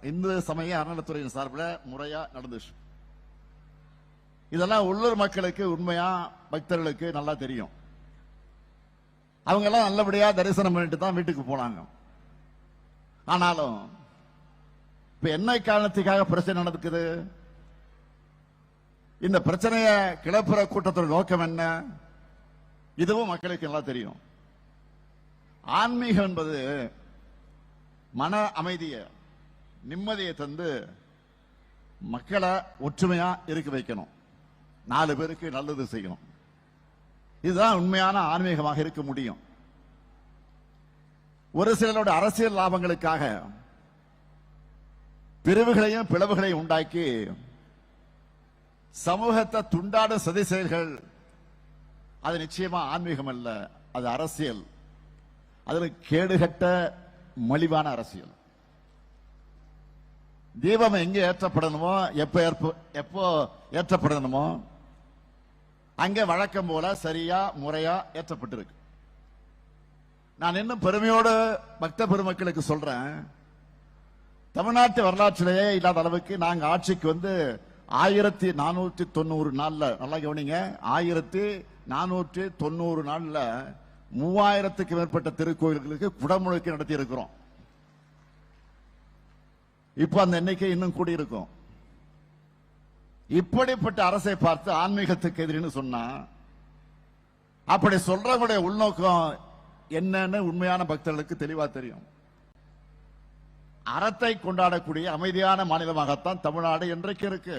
இந்து சமய அறநிலைத்துறையின் சார்பில் முறையா நடந்துச்சு. இதெல்லாம் உள்ளூர் மக்களுக்கு உண்மையா பக்தர்களுக்கு நல்லா தெரியும். அவங்க எல்லாம் நல்லபடியா தரிசனம் பண்ணிட்டு தான் வீட்டுக்கு போனாங்க. ஆனாலும் இப்ப என்ன காரணத்துக்காக பிரச்சனை நடக்குது? இந்த பிரச்சனைய கிளப்புற கூட்டத்தோட நோக்கம் என்ன? இதுவும் மக்களுக்கு நல்லா தெரியும். ஆன்மீகம் என்பது மன அமைதியை, நிம்மதியை தந்து மக்களை ஒற்றுமையா இருக்க வைக்கணும், 4 பேருக்கு நல்லது செய்யணும். இதுதான் உண்மையான ஆன்மீகமாக இருக்க முடியும். ஒரு சிலரோட அரசியல் லாபங்களுக்காக பிரிவுகளையும் பிளவுகளையும் உண்டாக்கி சமூகத்தை துண்டாடும் சதி செயல்கள், அது நிச்சயமா ஆன்மீகம் அல்ல, அது அரசியல். அதுல கேடுகட்ட மலிவான அரசியல். தீபம் எங்க ஏற்றப்படணுமோ, எப்போ ஏற்றப்படணுமோ அங்க வழக்கம் போல சரியா முறையா ஏற்றப்பட்டிருக்கு. நான் இன்னும் பெருமையோடு பக்த பெருமக்களுக்கு சொல்றேன், தமிழ்நாட்டு வரலாற்றிலேயே இல்லாத அளவுக்கு நாங்க ஆட்சிக்கு வந்து 1490 நாள்ல, நல்லா கவனிங்க, 1490 நாள்ல 3000க்கு மேற்பட்ட திருக்கோயில்களுக்கு குடமுழுக்கு நடத்தி இருக்கிறோம். இப்ப அந்த எண்ணிக்கை இன்னும் கூடி இருக்கும். இப்படிப்பட்ட அரசை பார்த்து ஆன்மீகத்துக்கு எதிரின்னு சொன்னா, அப்படி சொல்றவங்களுடைய உள்நோக்கம் என்னன்னு உண்மையான பக்தர்களுக்கு தெளிவா தெரியும். அறத்தை கொண்டாடக்கூடிய அமைதியான மாநிலமாகத்தான் தமிழ்நாடு என்றைக்கு இருக்கு.